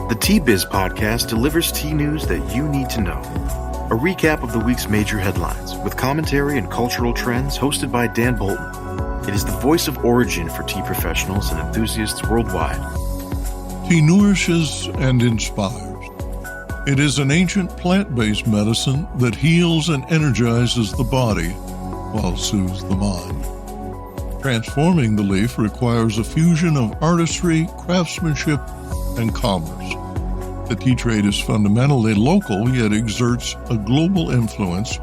The Tea Biz podcast delivers tea news that you need to know. A recap of the week's major headlines with commentary and cultural trends hosted by Dan Bolton. It is the voice of origin for tea professionals and enthusiasts worldwide. Tea nourishes and inspires. It is an ancient plant-based medicine that heals and energizes the body while soothes the mind. Transforming the leaf requires a fusion of artistry, craftsmanship, and commerce. The tea trade is fundamentally local, yet exerts a global influence,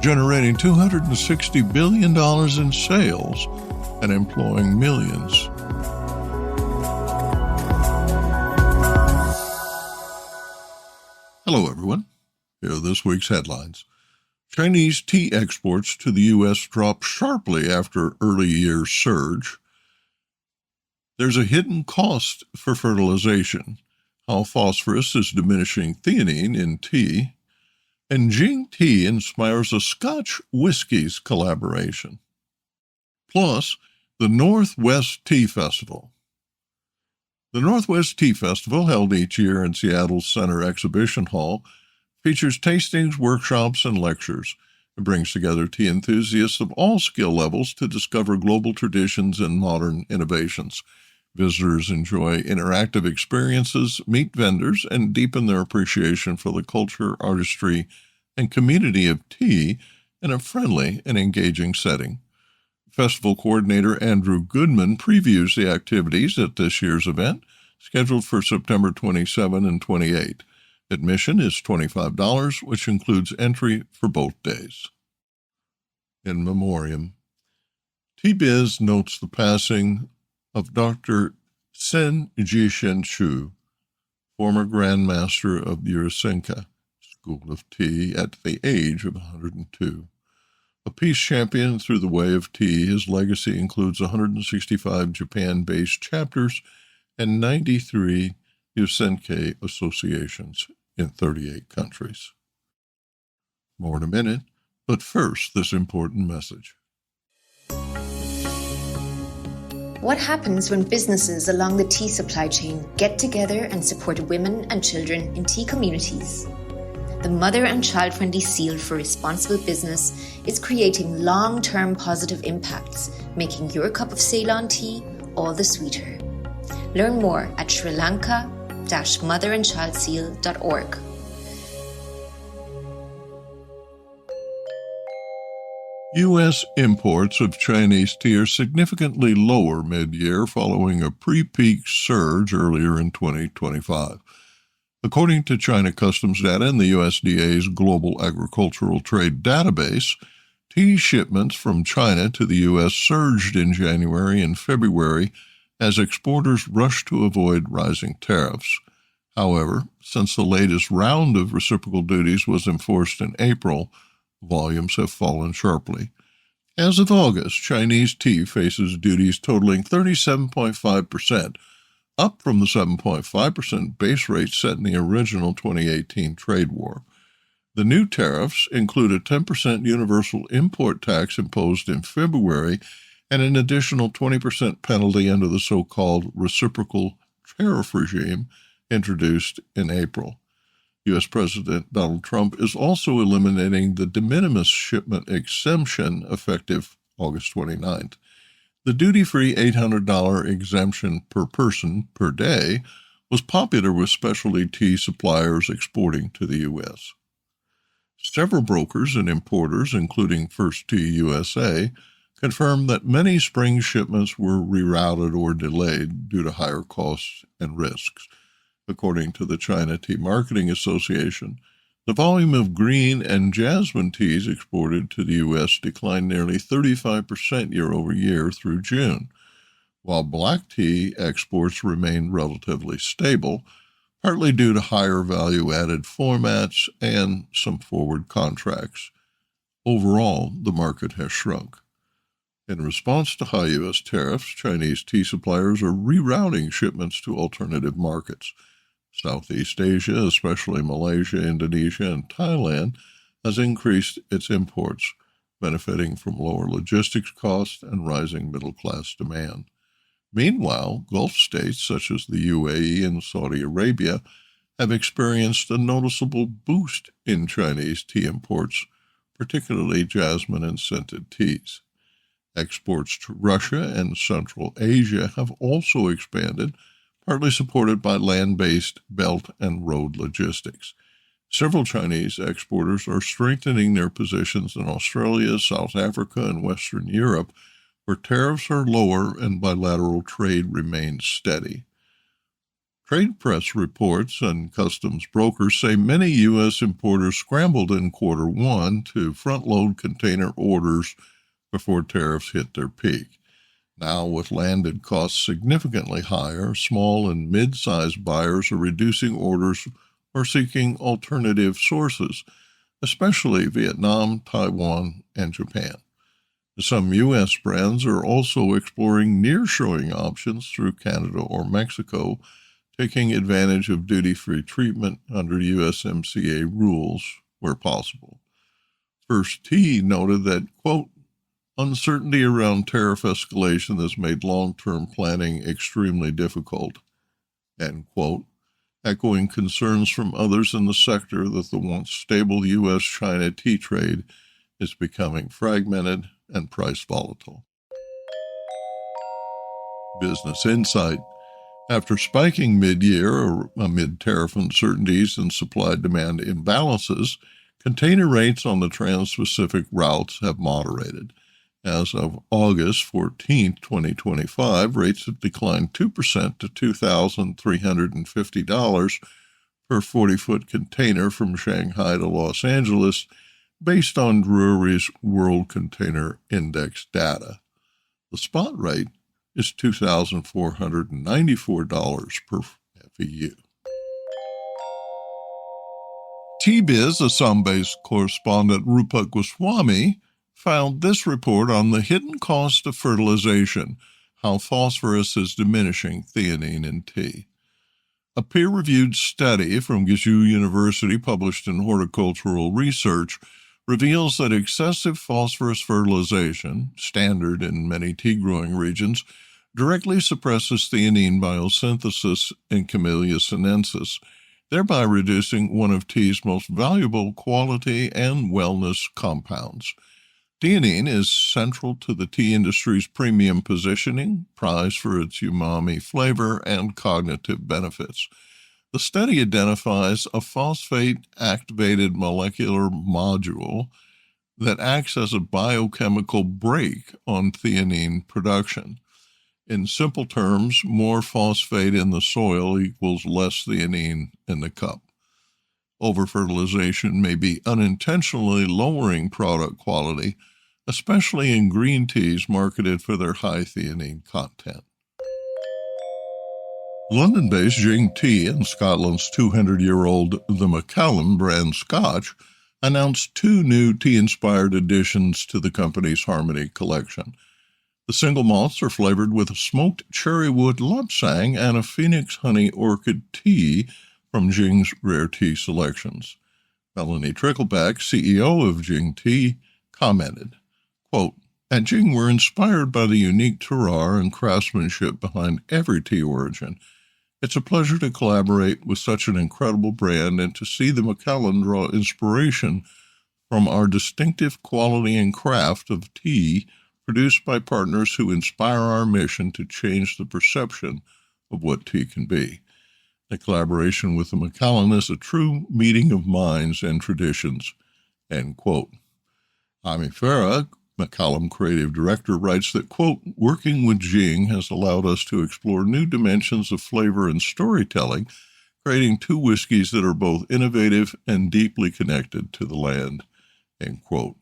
generating $260 billion in sales and employing millions. Hello, everyone. Here are this week's headlines. Chinese tea exports to the U.S. dropped sharply after early year surge. There's a hidden cost for fertilization, how phosphorus is diminishing theanine in tea, and Jing tea inspires a Scotch Whiskies collaboration. Plus, the Northwest Tea Festival. The Northwest Tea Festival, held each year in Seattle's Center Exhibition Hall, features tastings, workshops, and lectures. It brings together tea enthusiasts of all skill levels to discover global traditions and modern innovations. Visitors enjoy interactive experiences, meet vendors, and deepen their appreciation for the culture, artistry, and community of tea in a friendly and engaging setting. Festival coordinator Andrew Goodman previews the activities at this year's event, scheduled for September 27 and 28. Admission is $25, which includes entry for both days. In memoriam, T-Biz notes the passing of Dr. Sen Jishen Shu, former Grand Master of the NEWSMAKER School of Tea, at the age of 102. A peace champion through the way of tea, his legacy includes 165 Japan-based chapters and 93 NEWSMAKER associations in 38 countries. More in a minute, but first, this important message. What happens when businesses along the tea supply chain get together and support women and children in tea communities? The Mother and Child-Friendly Seal for Responsible Business is creating long-term positive impacts, making your cup of Ceylon tea all the sweeter. Learn more at srilanka-motherandchildseal.org. U.S. imports of Chinese tea are significantly lower mid-year following a pre-peak surge earlier in 2025. According to China customs data and the USDA's Global Agricultural Trade Database, tea shipments from China to the U.S. surged in January and February as exporters rushed to avoid rising tariffs. However, since the latest round of reciprocal duties was enforced in April, volumes have fallen sharply. As of August, Chinese tea faces duties totaling 37.5%, up from the 7.5% base rate set in the original 2018 trade war. The new tariffs include a 10% universal import tax imposed in February and an additional 20% penalty under the so-called reciprocal tariff regime introduced in April. U.S. President Donald Trump is also eliminating the de minimis shipment exemption effective August 29th. The duty-free $800 exemption per person per day was popular with specialty tea suppliers exporting to the U.S. Several brokers and importers, including First Tea USA, confirmed that many spring shipments were rerouted or delayed due to higher costs and risks. According to the China Tea Marketing Association, the volume of green and jasmine teas exported to the U.S. declined nearly 35% year-over-year through June, while black tea exports remained relatively stable, partly due to higher value-added formats and some forward contracts. Overall, the market has shrunk. In response to high U.S. tariffs, Chinese tea suppliers are rerouting shipments to alternative markets. Southeast Asia, especially Malaysia, Indonesia, and Thailand, has increased its imports, benefiting from lower logistics costs and rising middle-class demand. Meanwhile, Gulf states such as the UAE and Saudi Arabia have experienced a noticeable boost in Chinese tea imports, particularly jasmine and scented teas. Exports to Russia and Central Asia have also expanded, partly supported by land-based belt and road logistics. Several Chinese exporters are strengthening their positions in Australia, South Africa, and Western Europe, where tariffs are lower and bilateral trade remains steady. Trade press reports and customs brokers say many U.S. importers scrambled in Q1 to front-load container orders before tariffs hit their peak. Now, with landed costs significantly higher, small and mid-sized buyers are reducing orders or seeking alternative sources, especially Vietnam, Taiwan, and Japan. Some U.S. brands are also exploring nearshoring options through Canada or Mexico, taking advantage of duty-free treatment under USMCA rules where possible. First Tea noted that, quote, uncertainty around tariff escalation has made long-term planning extremely difficult, end quote, echoing concerns from others in the sector that the once stable U.S.-China tea trade is becoming fragmented and price volatile. Business Insight. After spiking mid-year amid tariff uncertainties and supply-demand imbalances, container rates on the Trans-Pacific routes have moderated. As of August 14, 2025, rates have declined 2% to $2,350 per 40-foot container from Shanghai to Los Angeles, based on Drewry's World Container Index data. The spot rate is $2,494 per FEU. TBiz Assam-based correspondent Rupa Goswami found this report on the hidden cost of fertilization, how phosphorus is diminishing theanine in tea. A peer-reviewed study from Guizhou University published in Horticultural Research reveals that excessive phosphorus fertilization, standard in many tea-growing regions, directly suppresses theanine biosynthesis in Camellia sinensis, thereby reducing one of tea's most valuable quality and wellness compounds. Theanine is central to the tea industry's premium positioning, prized for its umami flavor and cognitive benefits. The study identifies a phosphate-activated molecular module that acts as a biochemical brake on theanine production. In simple terms, more phosphate in the soil equals less theanine in the cup. Overfertilization may be unintentionally lowering product quality, especially in green teas marketed for their high theanine content. London-based Jing Tea and Scotland's 200-year-old The Macallan brand Scotch announced 2 new tea-inspired additions to the company's Harmony collection. The single malts are flavored with a smoked cherrywood lapsang and a phoenix honey orchid tea from Jing's rare tea selections. Melanie Trickleback, CEO of Jing Tea, commented, quote, at Jing, we're inspired by the unique terroir and craftsmanship behind every tea origin. It's a pleasure to collaborate with such an incredible brand and to see the Macallan draw inspiration from our distinctive quality and craft of tea produced by partners who inspire our mission to change the perception of what tea can be. The collaboration with the Macallan is a true meeting of minds and traditions, end quote. Ami Farah, Macallan creative director, writes that, quote, working with Jing has allowed us to explore new dimensions of flavor and storytelling, creating 2 whiskeys that are both innovative and deeply connected to the land, end quote.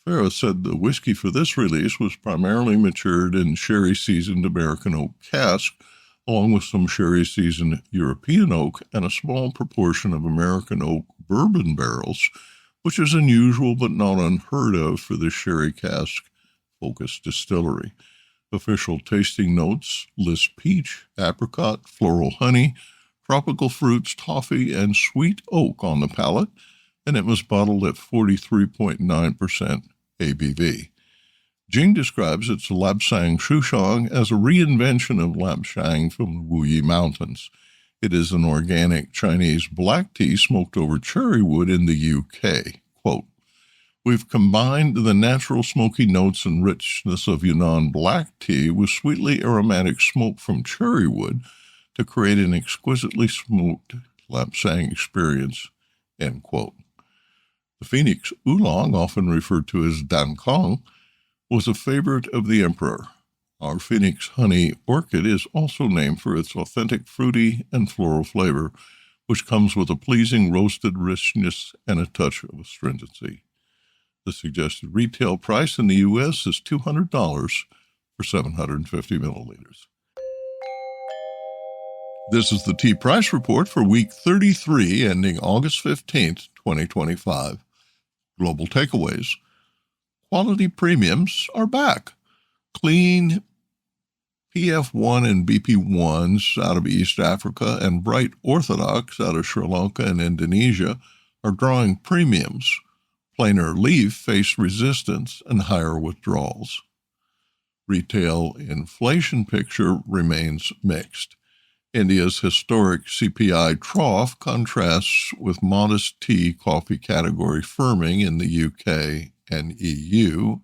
Farah said the whiskey for this release was primarily matured in sherry-seasoned American oak cask, along with some sherry-seasoned European oak and a small proportion of American oak bourbon barrels, which is unusual but not unheard of for the sherry cask-focused distillery. Official tasting notes list peach, apricot, floral honey, tropical fruits, toffee, and sweet oak on the palate, and it was bottled at 43.9% ABV. Jing describes its Lapsang Shushang as a reinvention of Lapsang from the Wuyi Mountains. It is an organic Chinese black tea smoked over cherry wood in the UK. Quote, "We've combined the natural smoky notes and richness of Yunnan black tea with sweetly aromatic smoke from cherry wood to create an exquisitely smoked Lapsang experience." End quote. The Phoenix Oolong, often referred to as Dankong, was a favorite of the emperor. Our Phoenix honey orchid is also named for its authentic fruity and floral flavor, which comes with a pleasing roasted richness and a touch of astringency. The suggested retail price in the U.S. is $200 for 750 milliliters. This is the tea price report for week 33, ending August 15th, 2025. Global takeaways. Quality premiums are back. Clean PF1 and BP1s out of East Africa and Bright Orthodox out of Sri Lanka and Indonesia are drawing premiums. Plainer Leaf face resistance and higher withdrawals. Retail inflation picture remains mixed. India's historic CPI trough contrasts with modest tea coffee category firming in the UK and EU,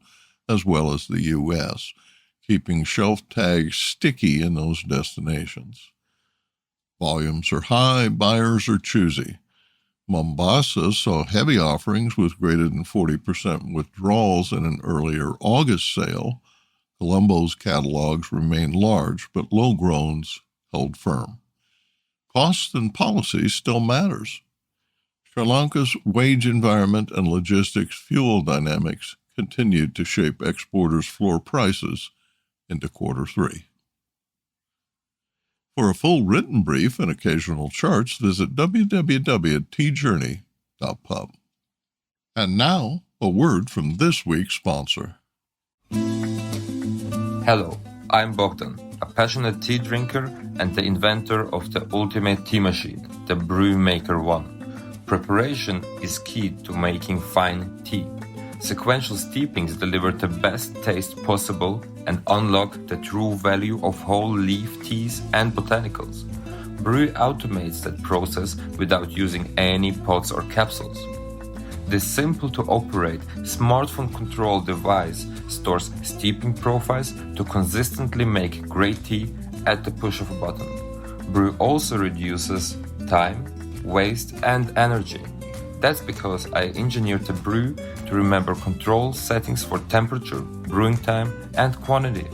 as well as the US, keeping shelf tags sticky in those destinations. Volumes are high, buyers are choosy. Mombasa saw heavy offerings with greater than 40% withdrawals in an earlier August sale. Colombo's catalogs remain large, but low growns held firm. Costs and policy still matters. Sri Lanka's wage environment and logistics fuel dynamics continued to shape exporters' floor prices into quarter three. For a full written brief and occasional charts, visit www.teajourney.pub. And now, a word from this week's sponsor. Hello, I'm Bogdan, a passionate tea drinker and the inventor of the ultimate tea machine, the NEWSMAKER 1. Preparation is key to making fine tea. Sequential steepings deliver the best taste possible and unlock the true value of whole leaf teas and botanicals. Brew automates that process without using any pots or capsules. This simple-to-operate, smartphone-controlled device stores steeping profiles to consistently make great tea at the push of a button. Brew also reduces time, waste, and energy. That's because I engineered the brew to remember control settings for temperature, brewing time, and quantity.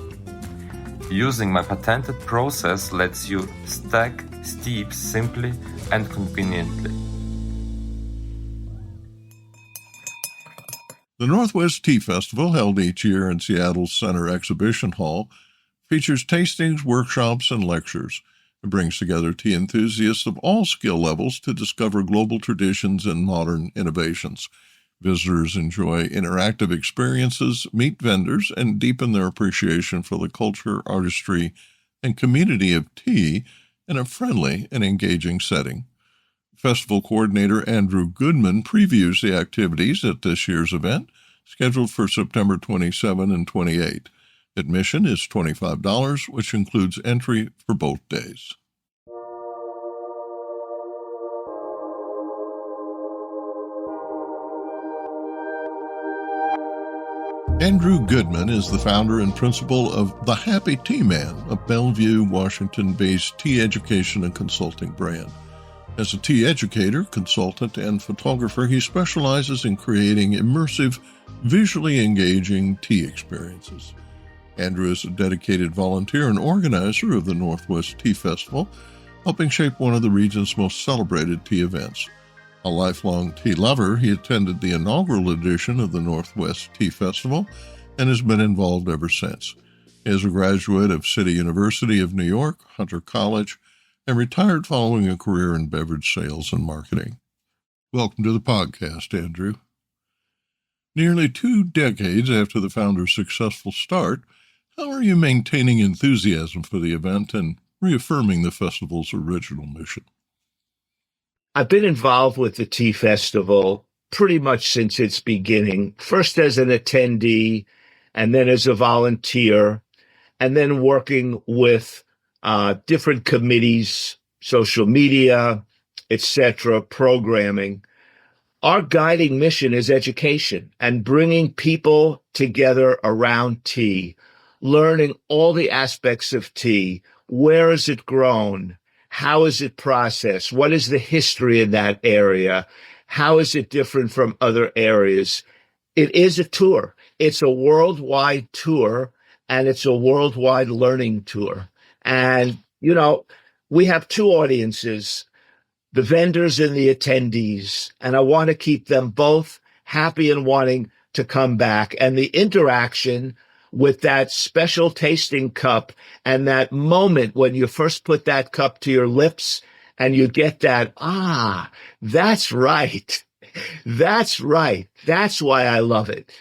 Using my patented process lets you stack steeps simply and conveniently. The Northwest Tea Festival, held each year in Seattle's Center Exhibition Hall, features tastings, workshops, and lectures. It brings together tea enthusiasts of all skill levels to discover global traditions and modern innovations. Visitors enjoy interactive experiences, meet vendors, and deepen their appreciation for the culture, artistry, and community of tea in a friendly and engaging setting. Festival coordinator Andrew Goodman previews the activities at this year's event, scheduled for September 27 and 28. Admission is $25, which includes entry for both days. Andrew Goodman is the founder and principal of The Happy Tea Man, a Bellevue, Washington-based tea education and consulting brand. As a tea educator, consultant, and photographer, he specializes in creating immersive, visually engaging tea experiences. Andrew is a dedicated volunteer and organizer of the Northwest Tea Festival, helping shape one of the region's most celebrated tea events. A lifelong tea lover, he attended the inaugural edition of the Northwest Tea Festival and has been involved ever since. He is a graduate of City University of New York, Hunter College, and retired following a career in beverage sales and marketing. Welcome to the podcast, Andrew. Nearly 2 decades after the founder's successful start, how are you maintaining enthusiasm for the event and reaffirming the festival's original mission? I've been involved with the Tea Festival pretty much since its beginning, first as an attendee and then as a volunteer, and then working with different committees, social media, etc., programming. Our guiding mission is education and bringing people together around tea, learning all the aspects of tea. Where is it grown? How is it processed? What is the history in that area? How is it different from other areas? It is a tour. It's a worldwide tour, and it's a worldwide learning tour. And, we have two audiences, the vendors and the attendees, and I want to keep them both happy and wanting to come back. And the interaction with that special tasting cup and that moment when you first put that cup to your lips and you get that, that's right. That's right. That's why I love it.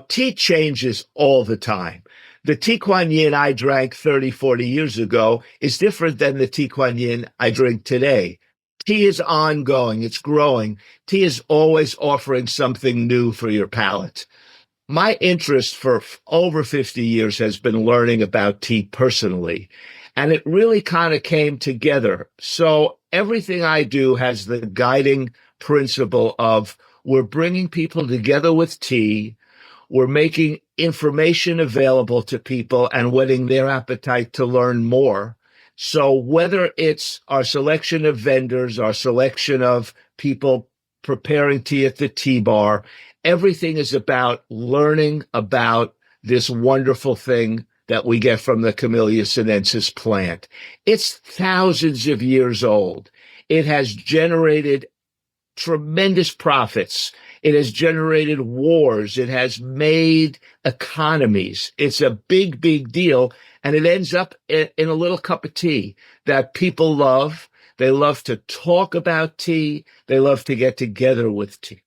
Tea changes all the time. The tea Kuan Yin I drank 30, 40 years ago is different than the tea Kuan Yin I drink today. Tea is ongoing. It's growing. Tea is always offering something new for your palate. My interest for over 50 years has been learning about tea personally, and it really kind of came together. So everything I do has the guiding principle of we're bringing people together with tea. We're making information available to people and whetting their appetite to learn more. So whether it's our selection of vendors, our selection of people preparing tea at the tea bar, everything is about learning about this wonderful thing that we get from the Camellia sinensis plant. It's thousands of years old. It has generated tremendous profits. It has generated wars. It has made economies. It's a big, big deal. And it ends up in a little cup of tea that people love. They love to talk about tea. They love to get together with tea.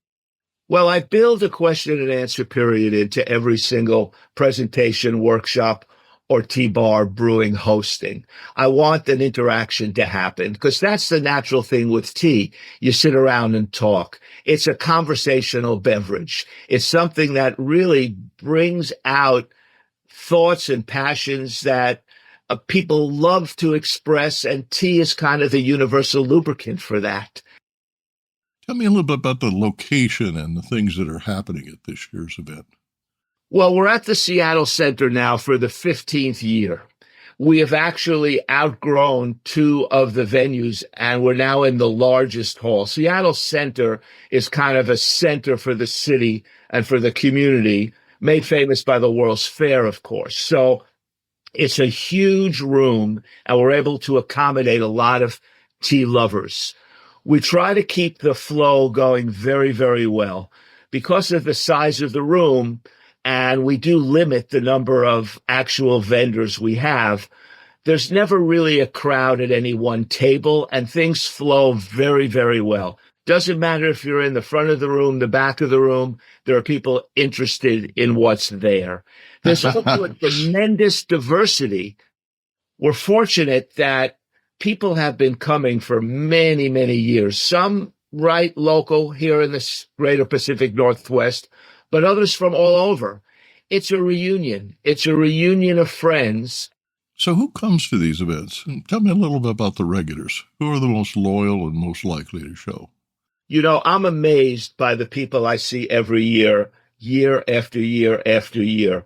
Well, I build a question and answer period into every single presentation, workshop, or tea bar brewing hosting. I want an interaction to happen because that's the natural thing with tea. You sit around and talk. It's a conversational beverage. It's something that really brings out thoughts and passions that people love to express, and tea is kind of the universal lubricant for that. Tell me a little bit about the location and the things that are happening at this year's event. Well, we're at the Seattle Center now for the 15th year. We have actually outgrown two of the venues, and we're now in the largest hall. Seattle Center is kind of a center for the city and for the community, made famous by the World's Fair, of course. So it's a huge room, and we're able to accommodate a lot of tea lovers. We try to keep the flow going very, very well because of the size of the room. And we do limit the number of actual vendors we have. There's never really a crowd at any one table, and things flow very, very well. Doesn't matter if you're in the front of the room, the back of the room, there are people interested in what's there. There's also a tremendous diversity. We're fortunate that people have been coming for many, many years. Some right local here in the greater Pacific Northwest, but others from all over. It's a reunion. It's a reunion of friends. So who comes to these events? And tell me a little bit about the regulars. Who are the most loyal and most likely to show? I'm amazed by the people I see every year, year after year after year.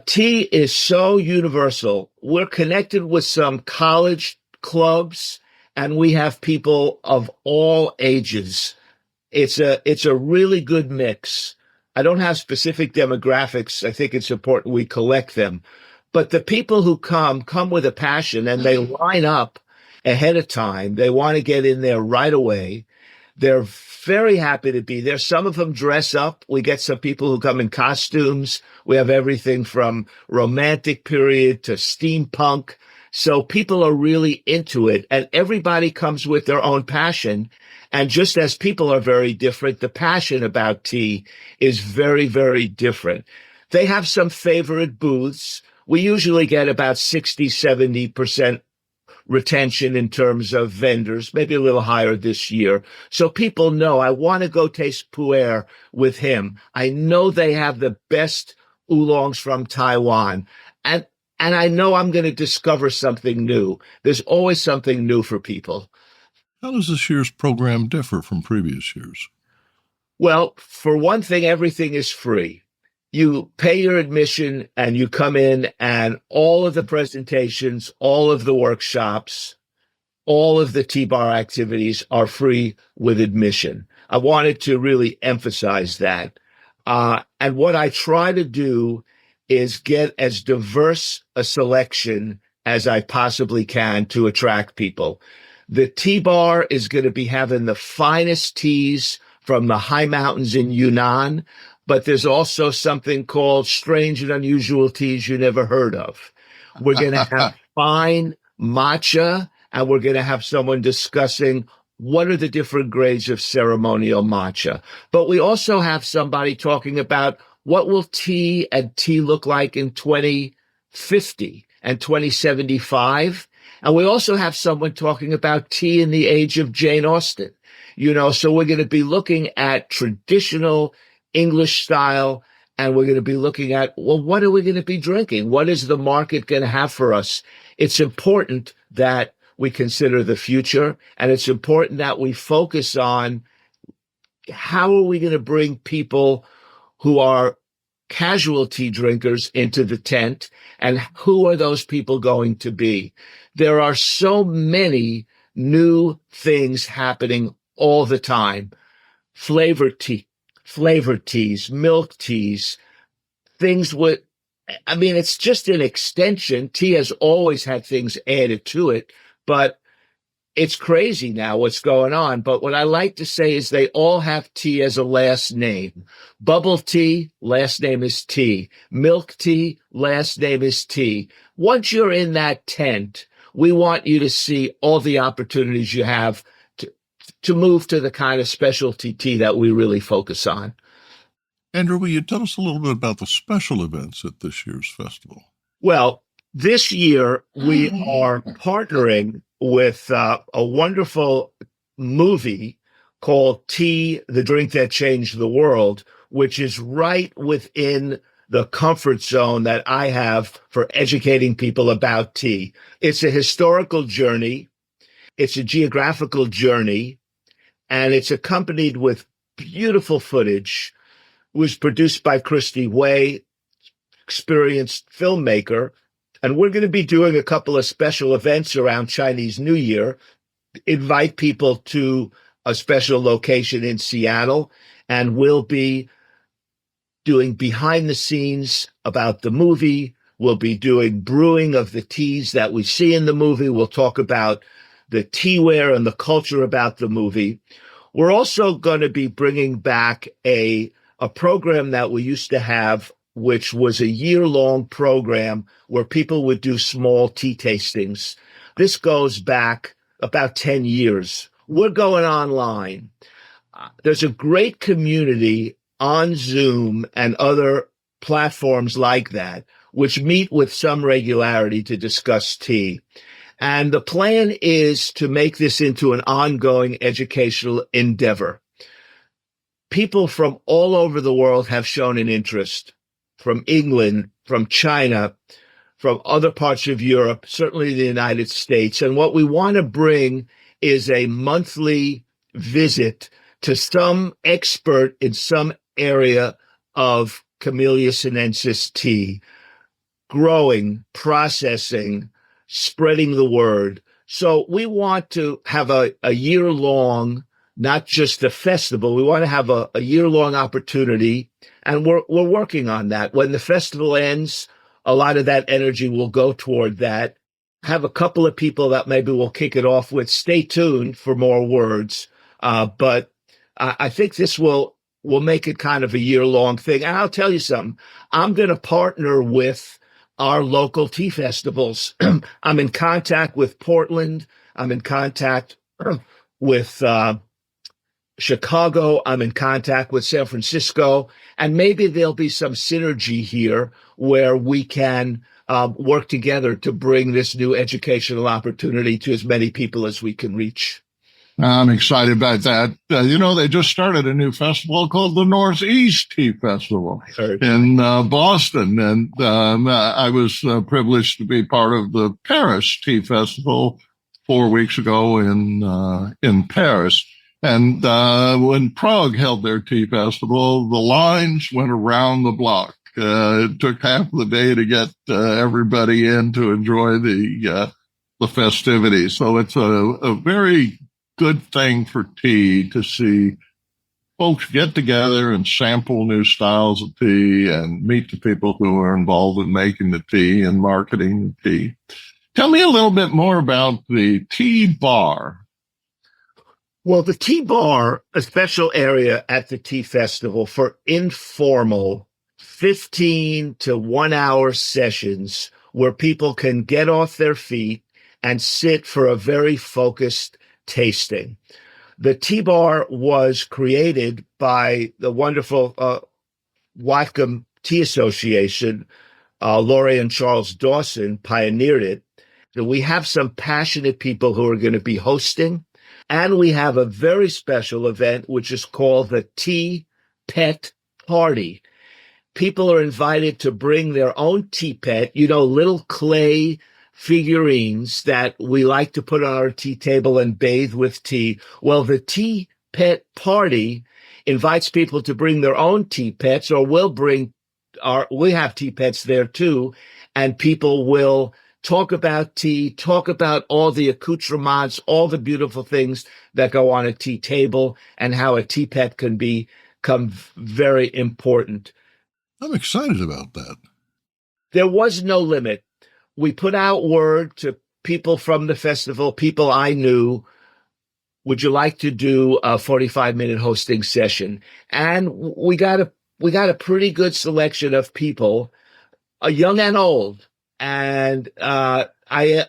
Tea is so universal. We're connected with some college clubs, and we have people of all ages. It's a really good mix. I don't have specific demographics. I think it's important we collect them. But the people who come with a passion, and they line up ahead of time. They want to get in there right away. They're very happy to be there. Some of them dress up. We get some people who come in costumes. We have everything from romantic period to steampunk. So people are really into it, and everybody comes with their own passion. And just as people are very different, the passion about tea is very, very different. They have some favorite booths. We usually get about 60, 70% retention in terms of vendors, maybe a little higher this year. So people know, I want to go taste pu'er with him. I know they have the best oolongs from Taiwan. And I know I'm going to discover something new. There's always something new for people. How does this year's program differ from previous years? Well, for one thing, everything is free. You pay your admission and you come in, and all of the presentations, all of the workshops, all of the T-bar activities are free with admission. I wanted to really emphasize that. And what I try to do is get as diverse a selection as I possibly can to attract people. The T-bar is going to be having the finest teas from the high mountains in Yunnan, but there's also something called strange and unusual teas you never heard of. We're going to have fine matcha, and we're going to have someone discussing what are the different grades of ceremonial matcha. But we also have somebody talking about what will tea and tea look like in 2050 and 2075. And we also have someone talking about tea in the age of Jane Austen. So we're going to be looking at traditional English style, and we're going to be looking at, well, what are we going to be drinking? What is the market going to have for us? It's important that we consider the future, and it's important that we focus on how are we going to bring people who are casual tea drinkers into the tent, and who are those people going to be? There are so many new things happening all the time. Flavored teas, milk teas, things with, it's just an extension. Tea has always had things added to it, but it's crazy now what's going on. But what I like to say is they all have tea as a last name. Bubble tea, last name is tea. Milk tea, last name is tea. Once you're in that tent, we want you to see all the opportunities you have to move to the kind of specialty tea that we really focus on. Andrew, will you tell us a little bit about the special events at this year's festival? Well, this year we are partnering with a wonderful movie called Tea, the Drink That Changed the World, which is right within the comfort zone that I have for educating people about tea. It's a historical journey. It's a geographical journey, and it's accompanied with beautiful footage. It was produced by Christy Way, experienced filmmaker, and we're going to be doing a couple of special events around Chinese New Year, invite people to a special location in Seattle, and we'll be doing behind the scenes about the movie. We'll be doing brewing of the teas that we see in the movie. We'll talk about the teaware and the culture about the movie. We're also going to be bringing back a program that we used to have, which was a year-long program where people would do small tea tastings. This goes back about 10 years. We're going online. There's a great community on Zoom and other platforms like that, which meet with some regularity to discuss tea. And the plan is to make this into an ongoing educational endeavor. People from all over the world have shown an interest, from England, from China, from other parts of Europe, certainly the United States. And what we want to bring is a monthly visit to some expert in some area of Camellia sinensis tea, growing, processing, spreading the word. So we want to have a year-long, not just a festival. We want to have a year-long opportunity, and we're working on that. When the festival ends, a lot of that energy will go toward that. Have a couple of people that maybe we'll kick it off with. Stay tuned for more words. But I think this will make it kind of a year-long thing. And I'll tell you something. I'm going to partner with our local tea festivals. I'm in contact with Portland. I'm in contact with Chicago. I'm in contact with San Francisco. And maybe there'll be some synergy here where we can work together to bring this new educational opportunity to as many people as we can reach. I'm excited about that. They just started a new festival called the Northeast Tea Festival in Boston. And I was privileged to be part of the Paris Tea Festival 4 weeks ago in Paris. And when Prague held their tea festival, the lines went around the block. It took half the day to get everybody in to enjoy the festivities. So it's a very good thing for tea to see folks get together and sample new styles of tea and meet the people who are involved in making the tea and marketing the tea. Tell me a little bit more about the tea bar. Well, the tea bar, a special area at the tea festival for informal 15 to 1 hour sessions where people can get off their feet and sit for a very focused tasting. The tea bar was created by the wonderful Wycombe Tea Association. Laurie and Charles Dawson pioneered it. So we have some passionate people who are going to be hosting, and we have a very special event, which is called the Tea Pet Party. People are invited to bring their own tea pet, little clay figurines that we like to put on our tea table and bathe with tea. Well, the Tea Pet Party invites people to bring their own tea pets, or we have tea pets there too, and people will talk about tea, talk about all the accoutrements, all the beautiful things that go on a tea table, and how a tea pet can become very important. I'm excited about that. There was no limit. We put out word to people from the festival, people I knew, would you like to do a 45-minute hosting session? And we got a pretty good selection of people, young and old. And I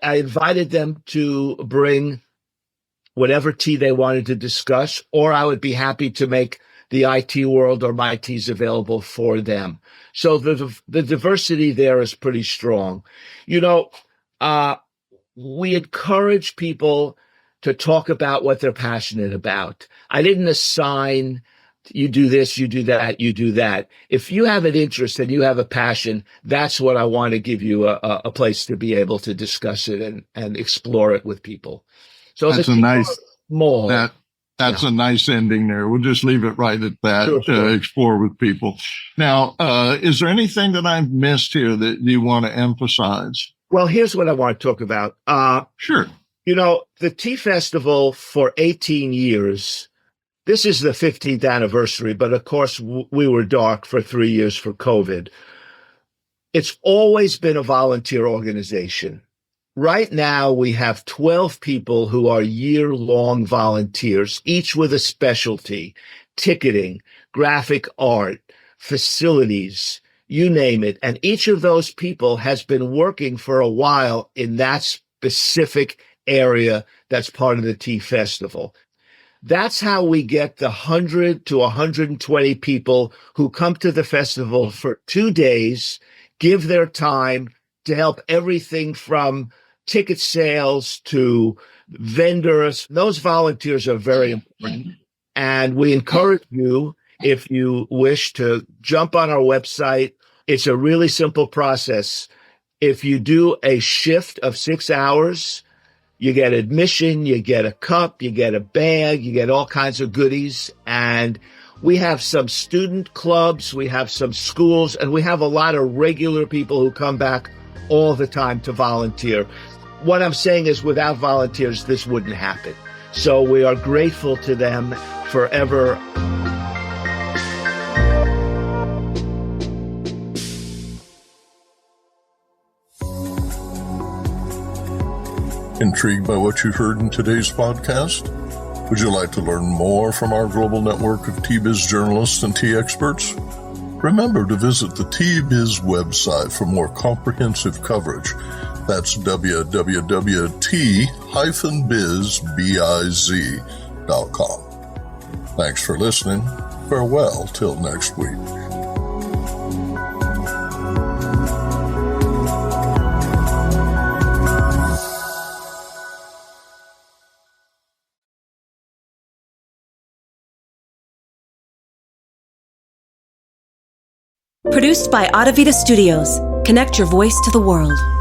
invited them to bring whatever tea they wanted to discuss, or I would be happy to make the IT world or my teas available for them. So the diversity there is pretty strong. We encourage people to talk about what they're passionate about. I didn't assign, you do this, you do that, you do that. If you have an interest and you have a passion, that's what I want to give you a place to be able to discuss it and explore it with people. So that's a nice more. That's a nice ending there. We'll just leave it right at that. Sure. Explore with people. Now, is there anything that I've missed here that you want to emphasize? Well, here's what I want to talk about. Sure. The Tea Festival for 18 years, this is the 15th anniversary, but of course we were dark for 3 years for COVID. It's always been a volunteer organization. Right now, we have 12 people who are year-long volunteers, each with a specialty: ticketing, graphic art, facilities, you name it. And each of those people has been working for a while in that specific area that's part of the Tea Festival. That's how we get the 100 to 120 people who come to the festival for 2 days, give their time to help everything from ticket sales to vendors. Those volunteers are very important. And we encourage you, if you wish, to jump on our website. It's a really simple process. If you do a shift of 6 hours, you get admission, you get a cup, you get a bag, you get all kinds of goodies. And we have some student clubs, we have some schools, and we have a lot of regular people who come back all the time to volunteer. What I'm saying is, without volunteers, this wouldn't happen. So we are grateful to them forever. Intrigued by what you heard in today's podcast? Would you like to learn more from our global network of Tea Biz journalists and tea experts? Remember to visit the Tea Biz website for more comprehensive coverage. That's www.t-biz.com. Thanks for listening. Farewell till next week. Produced by Adavita Studios. Connect your voice to the world.